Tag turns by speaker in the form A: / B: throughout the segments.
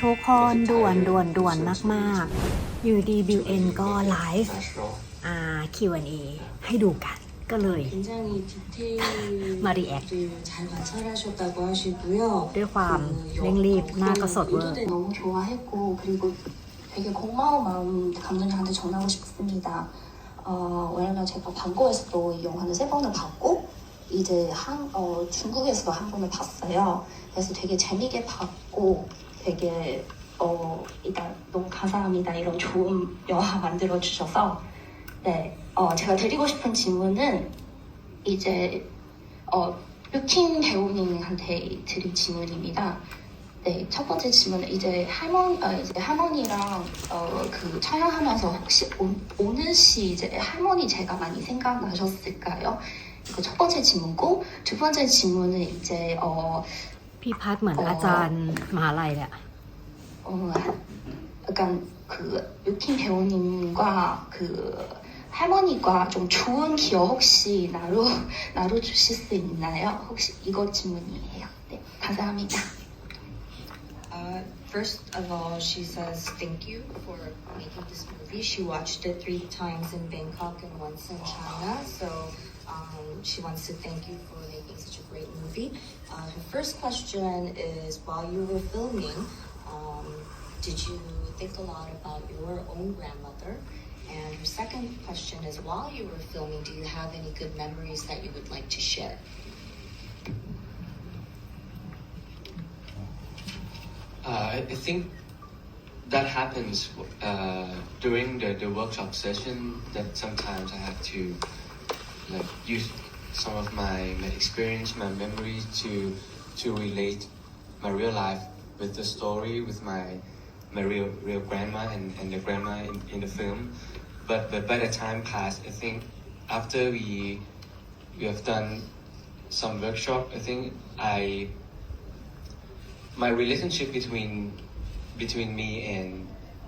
A: ทุกคนด่วนมากๆอยู่ดีบิวเอ็นก็ไลฟ์Q&A ให้ดูกันก็เลยมารีแอคด้วยความเร่งรีบหน้าก็สดเวอร์
B: 너무 좋아했고 그리고 되게 고마운 마음 감독님한테 전하고 싶습니다. 왜냐면 제가 광고에서도 이 영화를 3번을 봤고 이제 중국에서도 한 번을 봤어요. 그래서 되게 재미있게 봤고 되게 일단 너무 감사합니다. 이런 좋은 영화 만들어 주셔서 네, 제가 드리고 싶은 질문은 이제 류킹 배우님한테 드릴 질문입니다. 네, 첫 번째 질문은 이제 할머니랑 그 촬영하면서 혹시 오는 시 이제 할머니 제가 많이 생각나셨을까요? 이거 첫 번째 질문고 두 번째 질문은 이제
A: พี่พัดเหมือนอาจารย์มหาลัยเลย
B: 약간 그 류킹 배우님과 그 할머니가 좀 좋은 기억 혹시 나눠주실 수 있나요? 혹시 이거 질문이에요. 네, 감사합니다.
C: First of all, she says thank you for making this movie. She watched it 3 times in Bangkok and once in China, so she wants to thank you for making such a great movie. Her first question is, while you were filming, did you think a lot about your own grandmother? And her second question is, while you were filming, do you have any good memories that you would like to share?
D: I think that happens during the workshop session, that sometimes I have to use some of my experience, my memories to relate my real life with the story, with my real grandma and the grandma in the film. But by the time passed, I think after we have done some workshop, I think my relationship between me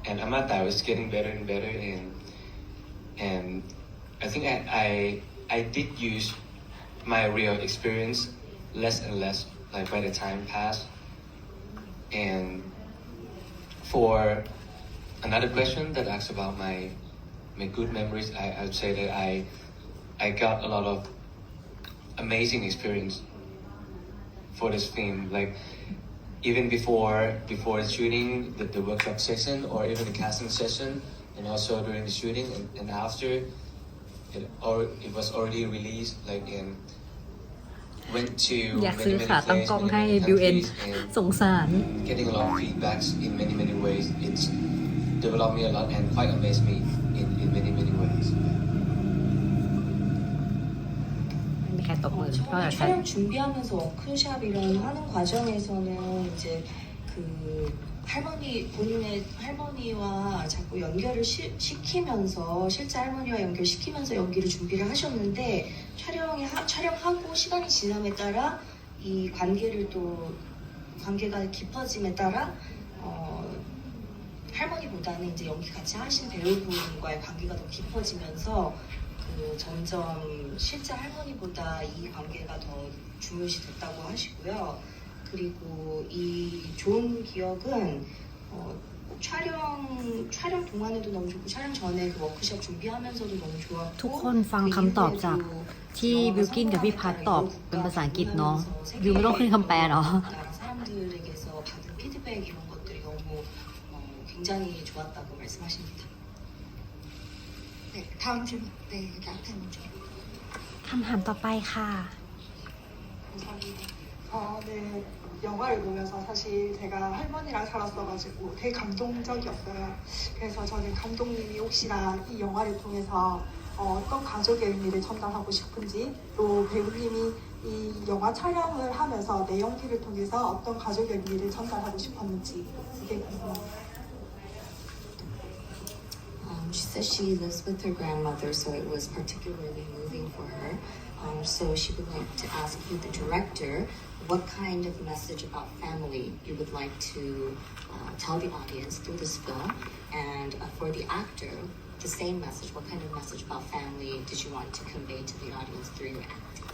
D: and Amata was getting better and better, and I think I did use my real experience less and less by the time passed. And for another question that asks about my good memories, I would say that I got a lot of amazing experience for this film. Even before the shooting, the workshop session, or even the casting session, and also during the shooting and after, it was already released. Went to
A: อยากซื้อ
D: many
A: ขาตั้ง
D: places,
A: กล้อง
D: many
A: ให้
D: many
A: บิวเอ็น
D: countries, and
A: สงสาร
D: getting a lot of feedbacks in many ways. It's developed me a lot and quite amazed me in many ways.
A: ไม่มีใครตบมือเพราะ
C: 처음에
A: ฉัน
C: 촬영 준비하면서 워크샵이랑 하는 과정에서는 이제 그 본인의 할머니와 자꾸 연결을 시키면서 실제 할머니와 연결시키면서 연기를 준비를 하셨는데 촬영하고 시간이 지남에 따라 이 관계가 깊어짐에 따라 할머니보다는 이제 연기 같이 하신 배우분과의 관계가 더 깊어지면서 점점 실제 할머니보다 이 관계가 더 중요시 됐다고 하시고요. 그리고 이 좋은 기억은 촬영 동안에도 너무 좋고 촬영 전에 그 워크숍 준비하면서도 너무 좋았고
A: ทุกคนฟังคำตอบจากที่บิวกินกับพี่พัดตอบเป็นภาษาอังกฤษเนาะบิวไม่ต้องขึ้นคำแปลเนาะ
C: 사람들에게서 받은 피드백 이런 것들이 너무 굉장히 좋았다고 말씀하십니다.
B: 네, 다음 질문. 네, 여기 앞에 먼저.
A: คำถามต่อไปค่ะ
E: 감사합니다. 네, 영화를 보면서 사실 제가 할머니랑 살았어가지고 되게 감동적이었어요. 그래서 저는 감독님이 혹시나 이 영화를 통해서 어떤 가족의 의미를 전달하고 싶은지, 또 배우님이 이 영화 촬영을 하면서 내 연기를 통해서 어떤 가족의 의미를 전달하고 싶었는지 이게 궁금합니다.
C: She says she lives with her grandmother, so it was particularly moving for her. So she would like to ask you, the director, what kind of message about family you would like to tell the audience through this film, and for the actor, the same message. What kind of message about family did you want to convey to the audience through your acting?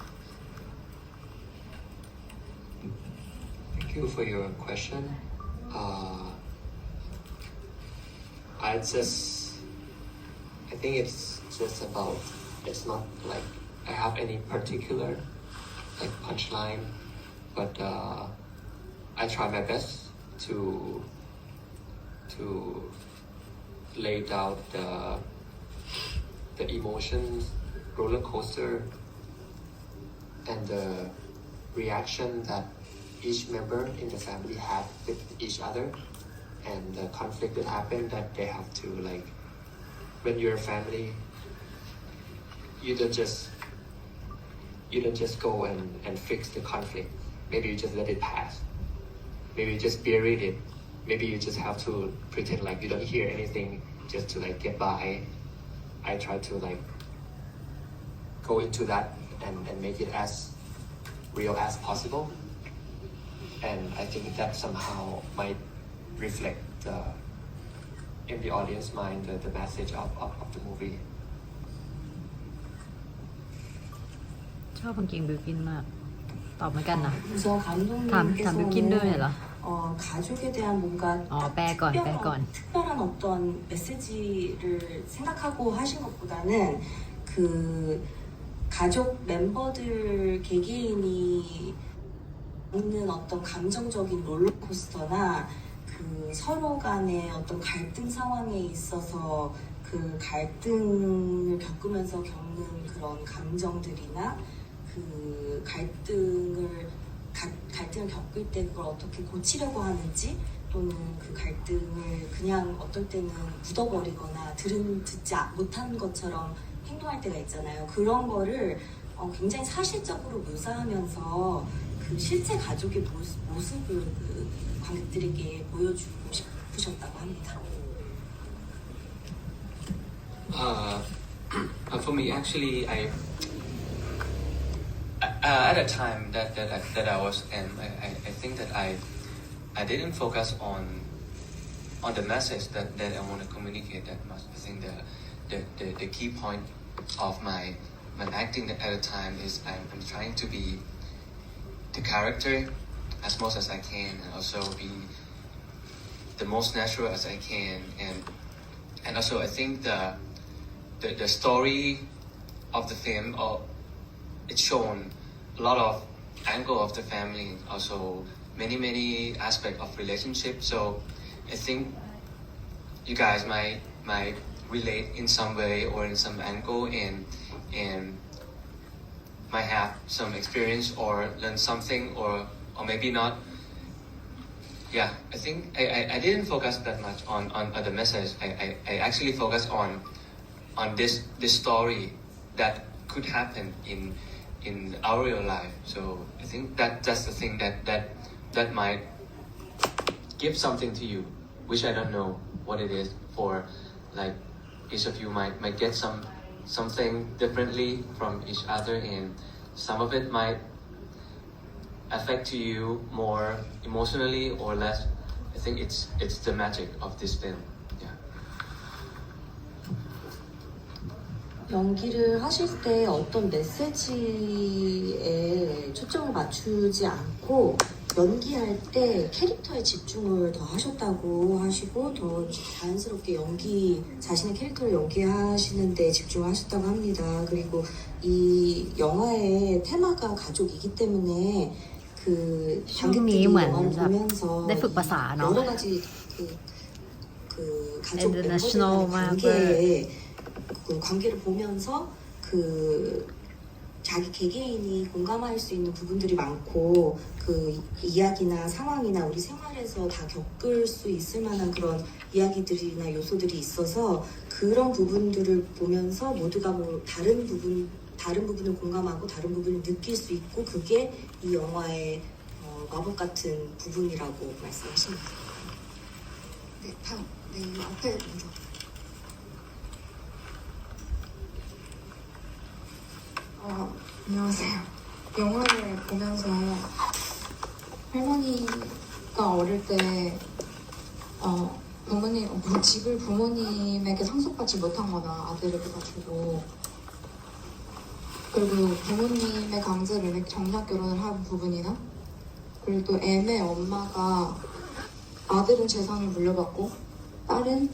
D: Thank you for your question.
F: I think it's just about, it's not like I have any particular like punchline, but I try my best to lay out the emotions, roller coaster, and the reaction that each member in the family had with each other, and the conflict that happened that they have to like. When you're a family, you don't just go and fix the conflict. Maybe you just let it pass. Maybe you just bury it. Maybe you just have to pretend like you don't hear anything just to like get by. I try to like go into that and make it as real as possible. And I think that somehow might reflect in the audience mind the message of the movie.
A: ชอบกางเกงบิวกินมาก ตอบเหมือนกันนะ
G: 우선
A: ถามบิวกินด้วยเหรอ
G: 가족에 대한 뭔가
A: 빼건.
G: 특별한 어떤 메시지를 생각하고 하신 것보다는 그 가족 멤버들 개개인이 있는 어떤 감정적인 롤러코스터나 그 서로 간의 어떤 갈등 상황에 있어서 그 갈등을 겪으면서 겪는 그런 감정들이나 그 갈등을 겪을 때 그걸 어떻게 고치려고 하는지 또는 그 갈등을 그냥 어떨 때는 묻어버리거나 듣지 못한 것처럼 행동할 때가 있잖아요. 그런 거를 굉장히 사실적으로 묘사하면서 그 실제 가족의 모습을 그 관객들에게 보여주고 싶으셨다고 합니다.
D: For me, actually, at the time that I was in, I think that I didn't focus on the message that I want to communicate that much. I think the key point of my acting at the time is I'm trying to be the character as much as I can, and also be the most natural as I can, and also I think the story of the film, it's shown a lot of angle of the family, also many aspects of relationship. So I think you guys might relate in some way or in some angle, and might have some experience or learn something, or maybe not. Yeah, I think I didn't focus that much on the message. I actually focused on this story that could happen in our real life. So I think that's the thing that might give something to you, which I don't know what it is. For like each of you might get something differently from each other, and some of it might affect you more emotionally or less. I think it's the magic of this film. Yeah.
G: 연기를 하실 때 어떤 메시지에 초점을 맞추지 않고 연기할 때 캐릭터에 집중을 더 하셨다고 하시고 더 자연스럽게 자신의 캐릭터를 연기하시는 데 집중하셨다고 합니다. 그리고 이 영화의 테마가 가족이기 때문에 그 관객들이 영화를 보면서 여러 가지 그 가족 멤버들 간의 관계를 보면서 그 자기 개개인이 공감할 수 있는 부분들이 많고 그 이야기나 상황이나 우리 생활에서 다 겪을 수 있을 만한 그런 이야기들이나 요소들이 있어서 그런 부분들을 보면서 모두가 뭐 다른 부분을 공감하고 다른 부분을 느낄 수 있고 그게 이 영화의 마법 같은 부분이라고 말씀하십니다.
E: 네, 다음. 네, 앞에 먼저. 안녕하세요. 영화를 보면서 할머니가 어릴 때 집을 부모님에게 상속받지 못한 거나 아들에게 다 주고 그리고 부모님의 강제로 정략 결혼을 한 부분이나 그리고 또 애매 엄마가 아들은 재산을 물려받고 딸은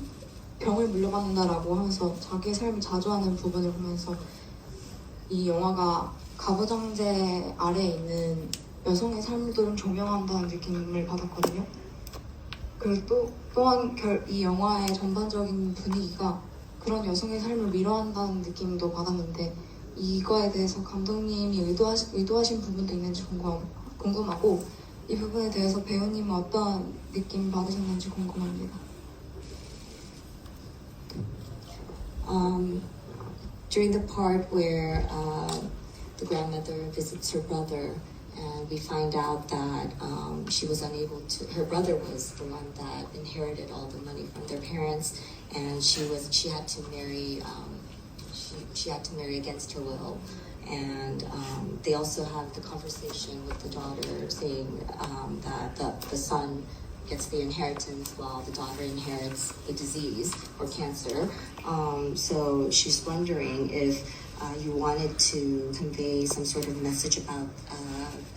H: 병을 물려받는다라고 하면서 자기의 삶을 자주하는 부분을 보면서 이 영화가 가부장제 아래에 있는 여성의 삶들을 조명한다는 느낌을 받았거든요. 그리고 또한 이 영화의 전반적인 분위기가 그런 여성의 삶을 위로한다는 느낌도 받았는데 이거에 대해서 감독님이 의도하신 부분도 있는지 궁금하고 이 부분에 대해서 배우님은 어떤 느낌 받으셨는지 궁금합니다.
G: During the part where the grandmother visits her brother, and we find out that she was unable to. Her brother was the one that inherited all the money from their parents, and she had to marry. She had to marry against her will, and they also have the conversation with the daughter, saying that the son gets the inheritance while the daughter inherits the disease or cancer. So she's wondering if you wanted to convey some sort of message about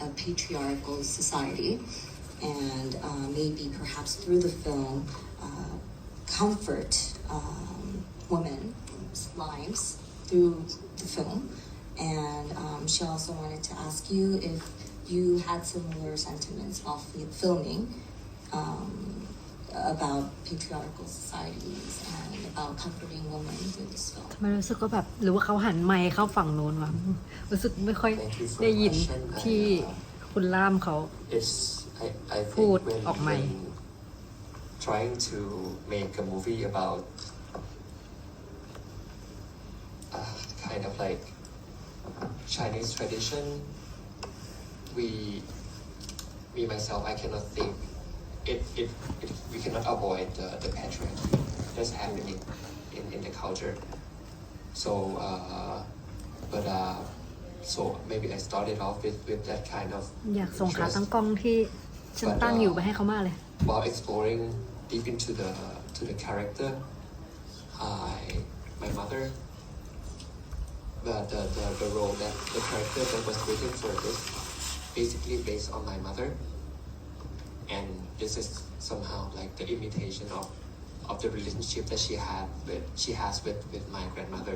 G: a patriarchal society, and maybe perhaps through the film comfort women's lives through the film. And she also wanted to ask you if you had similar sentiments while filming about patriarchal societies and about comforting women through this film.
A: ทำไมรู้สึกว่าแบบหรือว่าเขาหันไมค์เข้าฝั่งโน้นวะรู้สึกไม่ค่อยได้ยินที่คุณล่ามเขา
F: I
A: พูด
F: think
A: ออกไมค์
F: trying to make a movie about kind of like Chinese tradition, me myself, I cannot think we cannot avoid the patriarchy that's happening in the culture. So so maybe I started off with that kind of
A: อยากส่งขาตั้งกล้องที่ฉันตั้งอยู่ไปให้เขามากเลย
F: while exploring deep into the character, my mother, the role that the character that was written for this basically based on my mother, and this is somehow like the imitation of the relationship that she has with my grandmother.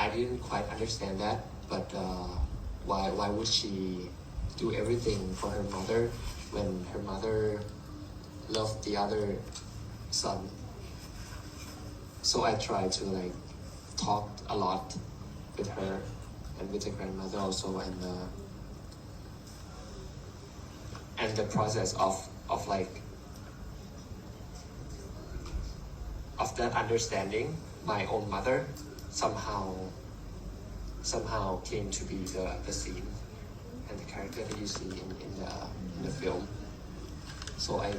F: I didn't quite understand that, but why would she do everything for her mother when her mother loved the other son? So I tried to like talk a lot with her and with the grandmother also, and the process of like of that understanding my own mother somehow came to be the scene and the character that you see in the film. So I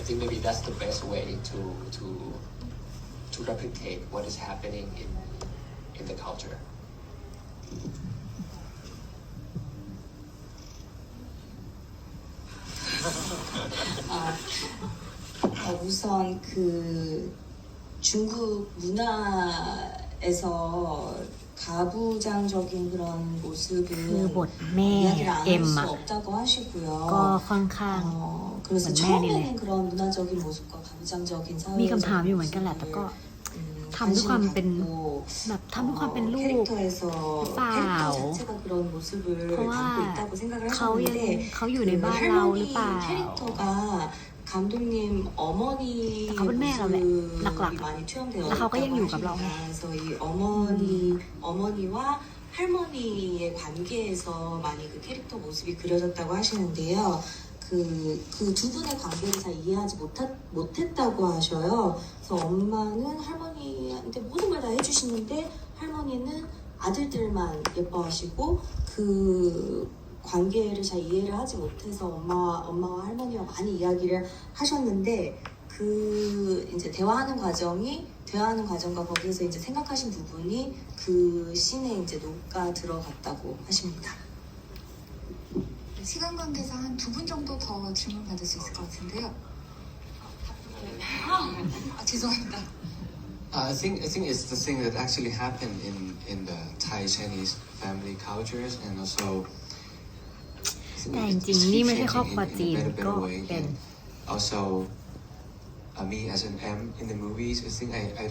F: think maybe that's the best way to replicate what is happening in the culture.
G: 우선 그 중국 문화에서 가부장적인 그런 모습은
A: คือบทแม่
G: 이야기를 안
A: เอ็
G: 할
A: ม
G: 수
A: อะ
G: 없다고
A: ก็
G: 하시고요.
A: ค่อนข้าง
G: 그래서
A: 맞네,
G: 처음에는
A: 니네.
G: 그런 문화적인 모습과 가부장적인
A: มี
G: 사회적인
A: คำถามอยู่เหมือนกันแหละแต่ก็ ทำด้วยความเป็นแบบทำด้วยความเป็นลูก
G: 캐릭터에서
A: 빠.
G: 캐릭터 자체가 그런 모습을
A: เพราะว่า
G: 담고 있다고 생각을
A: เขายัง
G: 하셨는데
A: เขาอยู่ในบ้านเราหรือเปล่า
G: 캐릭터가 감독님 어머니
A: เขาเป็นแม่เราแหละหลัก
G: 모습이
A: ๆ
G: 많이 투영되어
A: แล้วเขาก็ยังอยู่กับเรา
G: 하십니다. 그래서 이 어머니와 할머니의 관계에서 많이 그 캐릭터 모습이 그려졌다고 하시는데요. 그 두 분의 관계를 잘 이해하지 못했다고 하셔요. 그래서 엄마는 할머니한테 모든 걸 다 해주시는데 할머니는 아들들만 예뻐하시고 그 관계를 잘 이해를 하지 못해서 엄마와 할머니와 많이 이야기를 하셨는데 그 이제 대화하는 과정과 거기에서 이제 생각하신 부분이 그 씬에 이제 녹아 들어갔다고 하십니다.
B: 시간 관계상 한 2분 정도 더 질문 받을 수 있을 것 같은데요. 죄송합니다.
D: I think it's the thing that actually happened in the Thai Chinese family cultures, and also
A: แต่จริงๆนี่ไม่ใช่ครอบครัวจีน
D: in a better
A: ก็
D: way.
A: เป็น
D: Also me as an M in the movies. I think I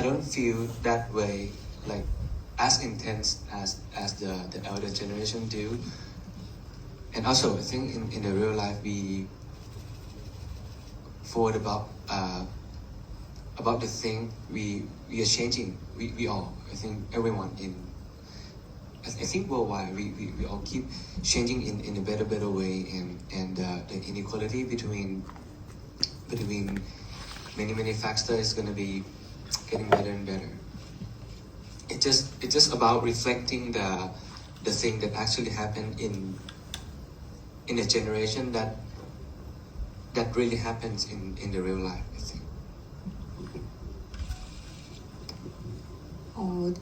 D: don't feel that way, like as intense as the elder generation do. And also, I think in the real life we forward about the thing we are changing. We all, I think everyone I think worldwide we all keep changing in a better way, and the inequality between many factors is going to be getting better and better. It's just about reflecting the thing that actually happened in a generation that really happens in the real life, I think.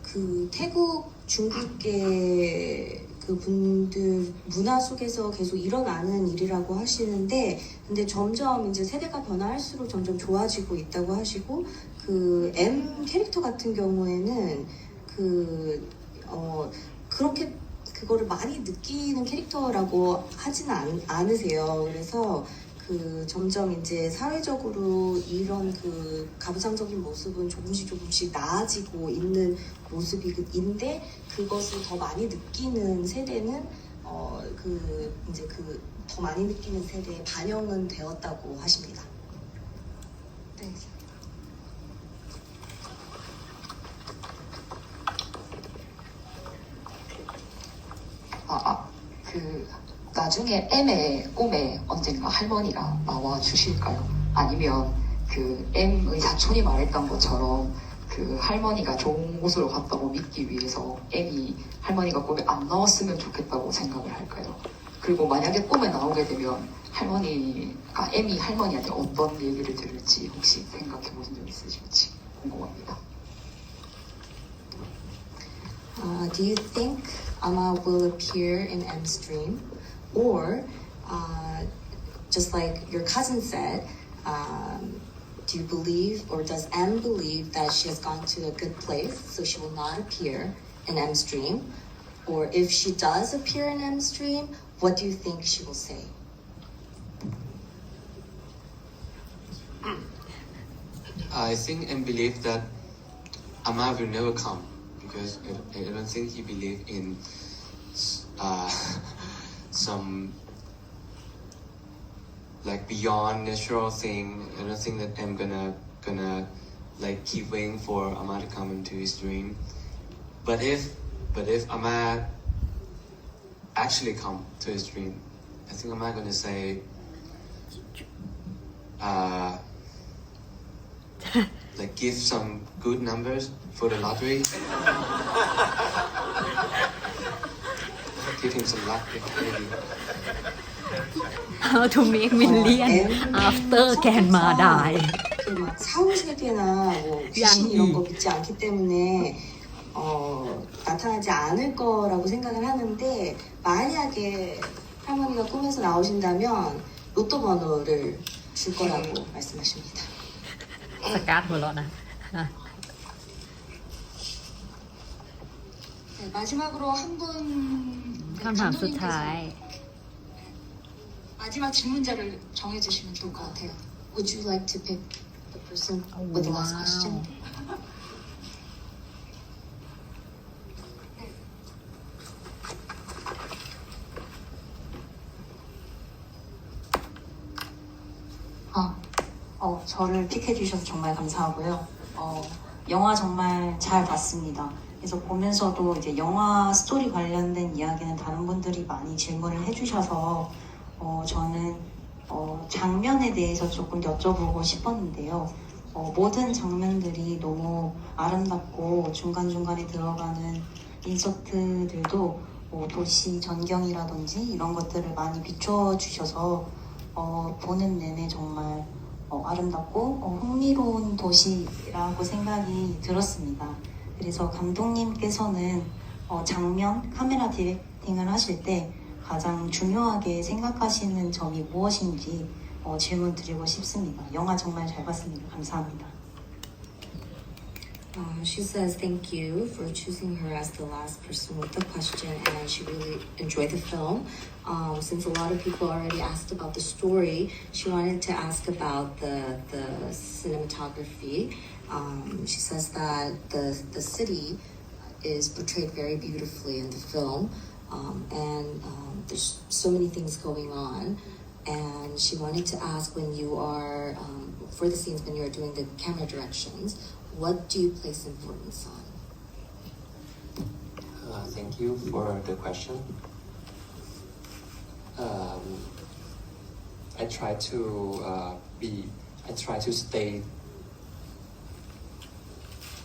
G: 그 태국 중국계 그 분들 문화 속에서 계속 일어나는 일이라고 하시는데, 근데 점점 이제 세대가 변화할수록 점점 좋아지고 있다고 하시고, 그 M 캐릭터 같은 경우에는 그렇게 그거를 많이 느끼는 캐릭터라고 하지는 않으세요. 그래서 그 점점 이제 사회적으로 이런 그 가부장적인 모습은 조금씩 나아지고 있는 모습인데, 그것을 더 많이 느끼는 세대는 이제 더 많이 느끼는 세대에 반영은 되었다고 하십니다. 네.
I: 나중에 M의 꿈에 언젠가 할머니가 나와 주실까요? 아니면 그 M의 사촌이 말했던 것처럼 그 할머니가 좋은 곳으로 갔다고 믿기 위해서 M이 할머니가 꿈에 안 나왔으면 좋겠다고 생각을 할까요? 그리고 만약에 꿈에 나오게 되면 할머니가 M이 할머니한테 어떤 얘기를 들을지 혹시 생각해 보신 적 있으실지 궁금합니다.
G: Do you think Amma will appear in M's dream? Or, just like your cousin said, do you believe, or does M believe that she has gone to a good place, so she will not appear in M's dream? Or if she does appear in M's dream, what do you think she will say?
D: I think and believe that Amma will never come, because I don't think he believes in some like beyond natural thing. I don't think that I'm gonna like keep waiting for Amma to come into his dream. But if Amma actually come to his dream, I think Amma gonna say like give some good numbers for the lottery. Give him some luck, maybe.
A: How to make million after Canma die.
G: 막 사후세계나 뭐 귀신 이런 거 믿지 않기 때문에 나타나지 않을 거라고 생각을 하는데, 만약에 할머니가 꿈에서 나오신다면 로또 번호를 줄 거라고 말씀하십니다.
A: สกัดหัวเราะนะ
G: 네, 마지막으로 한분
A: คำถามสุดท้าย
B: 마지막 질문자를 정해주시면 좋을 것 같아요.
G: Would you like to pick the person with the last question? 저를 픽해 주셔서 정말 감사하고요. 영화 정말 잘 봤습니다. 그래서 보면서도 이제 영화 스토리 관련된 이야기는 다른 분들이 많이 질문을 해주셔서 저는 장면에 대해서 조금 여쭤보고 싶었는데요. 모든 장면들이 너무 아름답고 중간중간에 들어가는 인서트들도 도시 전경이라든지 이런 것들을 많이 비춰주셔서 보는 내내 정말 아름답고 흥미로운 도시라고 생각이 들었습니다. 그래서 감독님께서는 장면, 카메라 디렉팅을 하실 때 가장 중요하게 생각하시는 점이 무엇인지 질문 드리고 싶습니다. 영화 정말 잘 봤습니다. 감사합니다. She says thank you for choosing her as the last person with the question, and she really enjoyed the film. Since a lot of people already asked about the story, she wanted to ask about the cinematography. She says that the city is portrayed very beautifully in the film, and there's so many things going on. And she wanted to ask, when you are, for the scenes when you're doing the camera directions, what do you place importance on?
F: Thank you for the question. I try to stay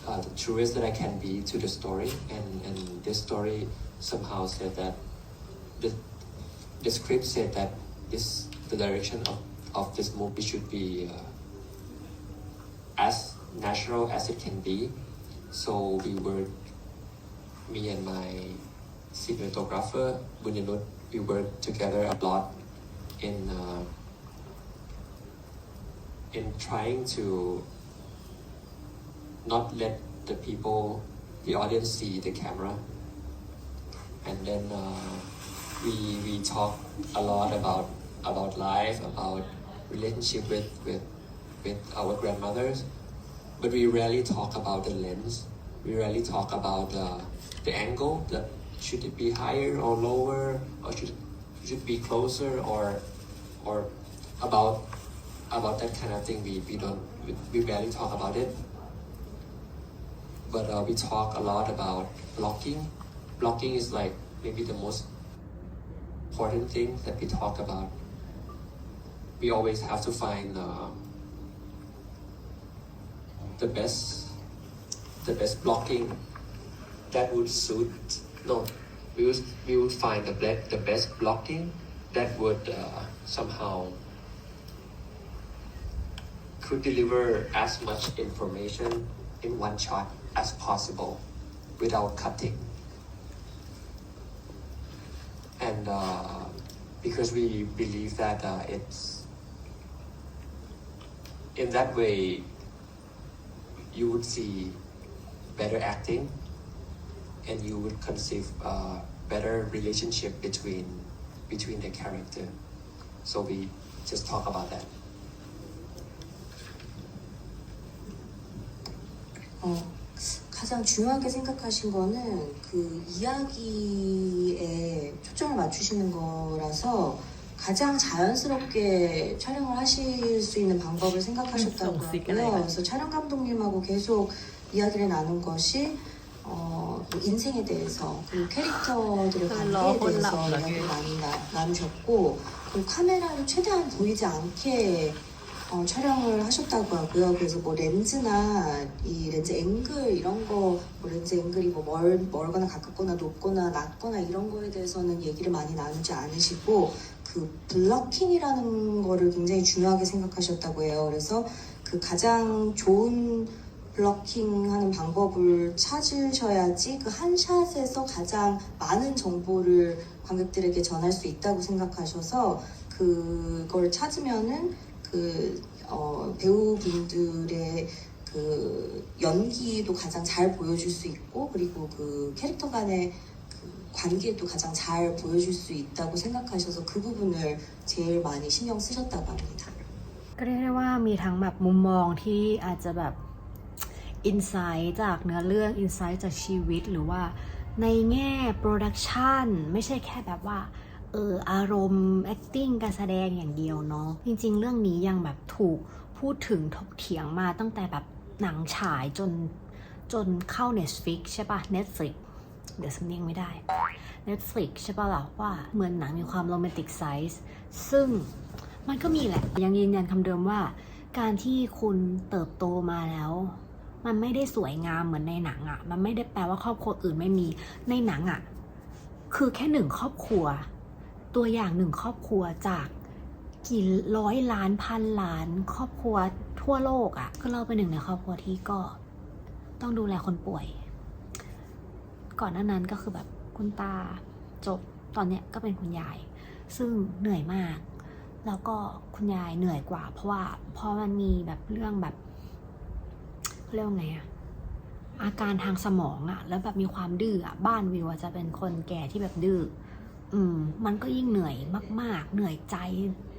F: the truest that I can be to the story, and this story somehow said that the script said that the direction of this movie should be as natural as it can be. So me and my cinematographer Bunyanut, we worked together a lot in trying to not let the audience see the camera. And then we talk a lot about life, about relationship with our grandmothers, but we rarely talk about the lens. We rarely talk about the angle. That should it be higher or lower, or should it be closer, or about that kind of thing. We rarely talk about it. But we talk a lot about blocking. Blocking is like maybe the most important thing that we talk about. We always have to find the best blocking that would suit. No, we would find the best blocking that would somehow could deliver as much information in one shot as possible without cutting. And because we believe that it's in that way you would see better acting, and you would conceive better relationship between the character. So we just talk about that.
G: 가장 중요하게 생각하신 거는 그 이야기에 초점을 맞추시는 거라서 가장 자연스럽게 촬영을 하실 수 있는 방법을 생각하셨다고 하고요. 그래서 촬영 감독님하고 계속 이야기를 나눈 것이 인생에 대해서, 그리고 캐릭터들의 관계에 대해서 이야기를 많이 나누셨고, 그리고 카메라를 최대한 보이지 않게 촬영을 하셨다고 하고요. 그래서 뭐 렌즈나 이 렌즈 앵글 이런 거, 뭐 렌즈 앵글이 뭐 멀거나 가깝거나 높거나 낮거나 이런 거에 대해서는 얘기를 많이 나누지 않으시고, 그 블러킹이라는 거를 굉장히 중요하게 생각하셨다고 해요. 그래서 그 가장 좋은 블러킹하는 방법을 찾으셔야지 그 한 샷에서 가장 많은 정보를 관객들에게 전할 수 있다고 생각하셔서, 그걸 찾으면은 그 배우분들의 그 연기도 가장 잘 보여줄 수 있고, 그리고 그 캐릭터 간의 그 관계도 가장 잘 보여줄 수 있다고 생각하셔서 그 부분을 제일 많이 신경 쓰셨다고 합니다.
A: ก็เรียกได้ว่ามีทั้งแบบมุมมองที่อาจจะแบบอินไซต์จากเนื้อเรื่องอินไซต์จากชีวิตหรือว่าในแง่โปรดักชันไม่ใช่แค่แบบว่าอารมณ์ acting การแสดงอย่างเดียวเนาะจริงๆเรื่องนี้ยังแบบถูกพูดถึงถกเถียงมาตั้งแต่แบบหนังฉายจนเข้า Netflix ใช่ปะ Netflix เดี๋ยวสำเนียงไม่ได้ Netflix ใช่ปะล่ะว่าเหมือนหนังมีความโรแมนติกไซส์ซึ่งมันก็มีแหละยังยืนยันคำเดิมว่าการที่คุณเติบโตมาแล้วมันไม่ได้สวยงามเหมือนในหนังอ่ะมันไม่ได้แปลว่าครอบครัวอื่นไม่มีในหนังอ่ะคือแค่หนึ่งครอบครัวตัวอย่างหนึ่งครอบครัวจากกี่ร้อยล้านพันล้านครอบครัวทั่วโลกอ่ะก็เราเป็นหนึ่งในครอบครัวที่ก็ต้องดูแลคนป่วยก่อนหน้านั้นก็คือแบบคุณตาจบตอนเนี้ยก็เป็นคุณยายซึ่งเหนื่อยมากแล้วก็คุณยายเหนื่อยกว่าเพราะว่าพอมันมีแบบเรื่องแบบเรียกว่าไงอะ อาการทางสมองอะแล้วแบบมีความดื้ออะบ้านวิวจะเป็นคนแก่ที่แบบดื้อมันก็ยิ่งเหนื่อยมากๆเหนื่อยใจ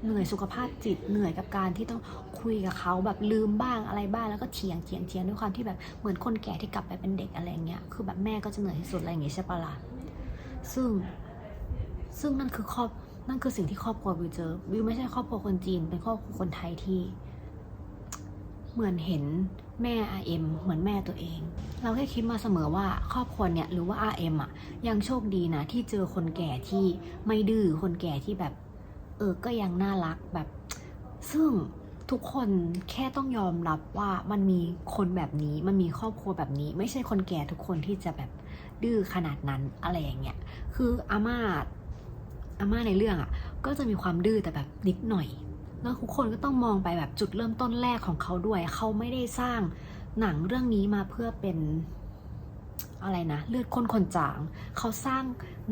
A: เหนื่อยสุขภาพจิตเหนื่อยกับการที่ต้องคุยกับเขาแบบลืมบ้างอะไรบ้างแล้วก็เถียงด้วยความที่แบบเหมือนคนแก่ที่กลับไปเป็นเด็กอะไรเงี้ยคือแบบแม่ก็จะเหนื่อยที่สุดอะไรอย่างเงี้ยใช่ปะล่ะซึ่งนั่นคือสิ่งที่ครอบครัววิวเจอวิวไม่ใช่ครอบครัวคนจีนเป็นครอบครัวคนไทยที่เหมือนเห็นแม่ RM เหมือนแม่ตัวเองเราแค่คิดมาเสมอว่าครอบครัวเนี่ยหรือว่า RM อ่ะยังโชคดีนะที่เจอคนแก่ที่ไม่ดื้อคนแก่ที่แบบก็ยังน่ารักแบบซึ่งทุกคนแค่ต้องยอมรับว่ามันมีคนแบบนี้มันมีครอบครัวแบบนี้ไม่ใช่คนแก่ทุกคนที่จะแบบดื้อขนาดนั้นอะไรอย่างเงี้ยคืออาม่าในเรื่องอ่ะก็จะมีความดื้อแต่แบบนิดหน่อยแล้วทุกคนก็ต้องมองไปแบบจุดเริ่มต้นแรกของเขาด้วยเขาไม่ได้สร้างหนังเรื่องนี้มาเพื่อเป็นอะไรนะเลือดข้นคนจางเขาสร้าง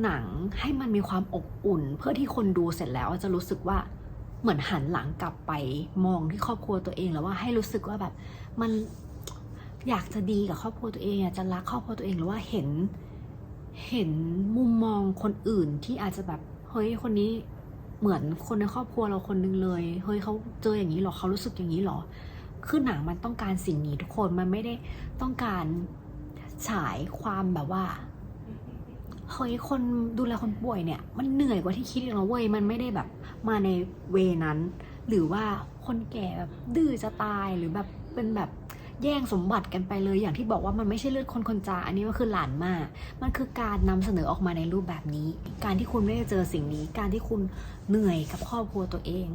A: หนังให้มันมีความอบอุ่นเพื่อที่คนดูเสร็จแล้วจะรู้สึกว่าเหมือนหันหลังกลับไปมองที่ครอบครัวตัวเองแล้วว่าให้รู้สึกว่าแบบมันอยากจะดีกับครอบครัวตัวเองอยากจะรักครอบครัวตัวเองหรือว่าเห็นมุมมองคนอื่นที่อาจจะแบบเฮ้ยคนนี้เหมือนคนในครอบครัวเราคนนึงเลยเฮ้ยเขาเจออย่างนี้หรอเขารู้สึกอย่างนี้หรอคือหนังมันต้องการสิ่งนี้ทุกคนมันไม่ได้ต้องการฉายความแบบว่าเฮ้ยคนดูแลคนป่วยเนี่ยมันเหนื่อยกว่าที่คิดอีกแล้วเว้ยมันไม่ได้แบบมาในเวนั้นหรือว่าคนแก่แบบดื้อจะตายหรือแบบเป็นแบบแย่งสมบัติกันไปเลยอย่างที่บอกว่ามันไม่ใช่เลือดคนจางอันนี้มันคือหลานมามันคือการนำเสนอออกมาในรูปแบบนี้การที่คุณไม่ได้เจอสิ่งนี้การที่คุณเหนื่อยกับครอบครัวตัวเอง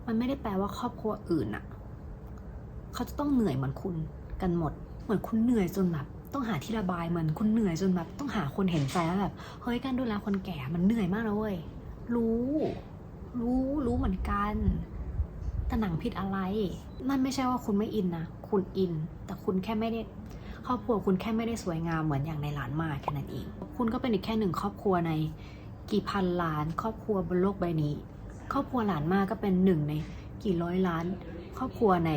A: มันไม่ได้แปลว่าครอบครัวอื่นอ่ะเขาจะต้องเหนื่อยเหมือนคุณกันหมดเหมือนคุณเหนื่อยจนแบบต้องหาที่ระบายเหมือนคุณเหนื่อยจนแบบต้องหาคนเห็นใจแล้วแบบเฮ้ยการดูแลคนแก่มันเหนื่อยมากนะเว้ยรู้เหมือนกันแต่หนังผิดอะไรนั่นไม่ใช่ว่าคุณไม่อินนะคุณอินแต่คุณแค่ไม่ได้ครอบครัวคุณแค่ไม่ได้สวยงามเหมือนอย่างในหลานมาแค่นั้นเองคุณก็เป็นอีกแค่หนึ่งครอบครัวในกี่พันล้านครอบครัวบนโลกใบนี้ครอบครัวหลานมาก็เป็นหนึ่งในกี่ร้อยล้านครอบครัวใน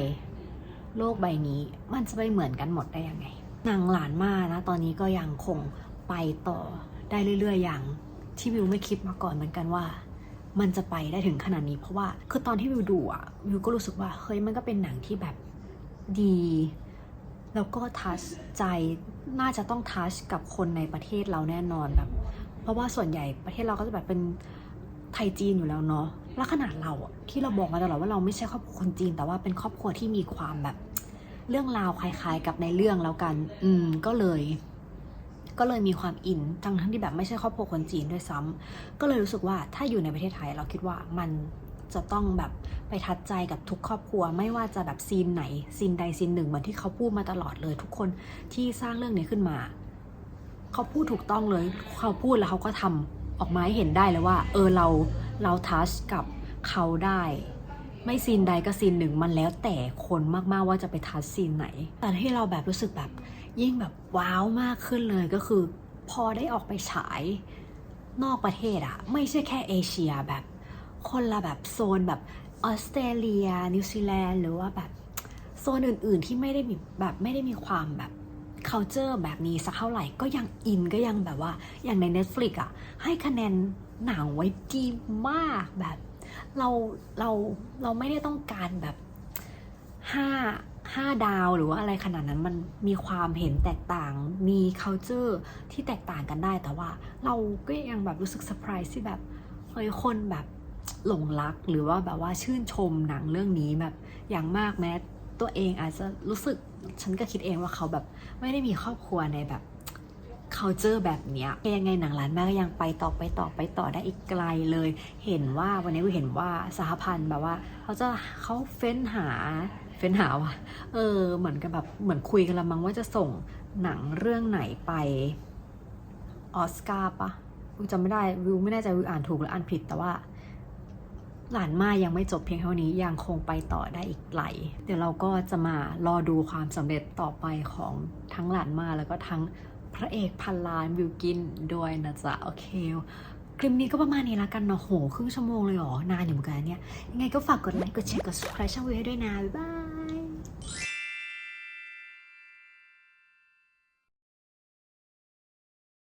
A: โลกใบนี้มันจะไปเหมือนกันหมดได้ยังไงหนังหลานมานะตอนนี้ก็ยังคงไปต่อได้เรื่อยๆอย่างที่วิวไม่คิดมาก่อนเหมือนกันว่ามันจะไปได้ถึงขนาดนี้เพราะว่าคือตอนที่วิวดูอ่ะวิวก็รู้สึกว่าเฮ้ยมันก็เป็นหนังที่แบบดีแล้วก็ทัชใจน่าจะต้องทัชกับคนในประเทศเราแน่นอนแบบเพราะว่าส่วนใหญ่ประเทศเราก็จะแบบเป็นไทยจีนอยู่แล้วเนาะแล้วขนาดเราอ่ะที่เราบอกมาตลอดว่าเราไม่ใช่ครอบครัวคนจีนแต่ว่าเป็นครอบครัวที่มีความแบบเรื่องราวคล้ายๆกับในเรื่องแล้วกันก็เลยมีความอินทั้งที่แบบไม่ใช่ครอบครัวคนจีนด้วยซ้ำก็เลยรู้สึกว่าถ้าอยู่ในประเทศไทยเราคิดว่ามันจะต้องแบบไปทัดใจกับทุกครอบครัวไม่ว่าจะแบบซีนไหนซีนใดซีนหนึ่งเหมือนที่เขาพูดมาตลอดเลยทุกคนที่สร้างเรื่องนี้ขึ้นมาเขาพูดถูกต้องเลยเขาพูดแล้วเขาก็ทำออกมาให้เห็นได้เลยว่าเราทัชกับเขาได้ไม่ซีนใดก็ซีนหนึ่งมันแล้วแต่คนมากๆว่าจะไปทัชซีนไหนแต่ที่เราแบบรู้สึกแบบยิ่งแบบว้าวมากขึ้นเลยก็คือพอได้ออกไปฉายนอกประเทศอะไม่ใช่แค่เอเชียแบบคนละแบบโซนแบบออสเตรเลียนิวซีแลนด์หรือว่าแบบโซนอื่นๆที่ไม่ได้มีความแบบ culture แบบนี้สักเท่าไหร่ก็ยังอินก็ยังแบบว่าอย่างใน Netflix อะให้คะแนนหนังไว้ดีมากแบบเราไม่ได้ต้องการแบบ5 ดาวหรือว่าอะไรขนาดนั้นมันมีความเห็นแตกต่างมี culture ที่แตกต่างกันได้แต่ว่าเราก็ยังแบบรู้สึกเซอร์ไพรส์ที่แบบเฮ้ยคนแบบหลงรักหรือว่าแบบว่าชื่นชมหนังเรื่องนี้แบบอย่างมากแม้ตัวเองอาจจะรู้สึกฉันก็คิดเองว่าเขาแบบไม่ได้มีครอบครัวในแบบ culture แบบเนี้ยยังไงหนังหลานแม่ก็ยังไปต่อได้อีกไกลเลยเห็นว่าวันนี้เห็นว่าสหพันธ์แบบว่าเขาเฟ้นหาว่ะเหมือนกับแบบเหมือนคุยกันละมั้งว่าจะส่งหนังเรื่องไหนไปออสการ์ปะวิวจำไม่ได้วิวไม่แน่ใจวิวอ่านถูกหรืออ่านผิดแต่ว่าหลานมายังไม่จบเพียงเท่านี้ยังคงไปต่อได้อีกไกลเดี๋ยวเราก็จะมารอดูความสำเร็จต่อไปของทั้งหลานมาแล้วก็ทั้งพระเอกพันล้านบิลกินด้วยนะจ๊ะโอเคคลิปนี้ก็ประมาณนี้ละกันเนาะโหครึ่งชั่วโมงเลยเหรอนานอยู่เหมือนกันเนี่ยยังไงก็ฝากกดไลค์กดแชร์กด subscribe ช่องวิวให้ด้วยนะบ๊ายบาย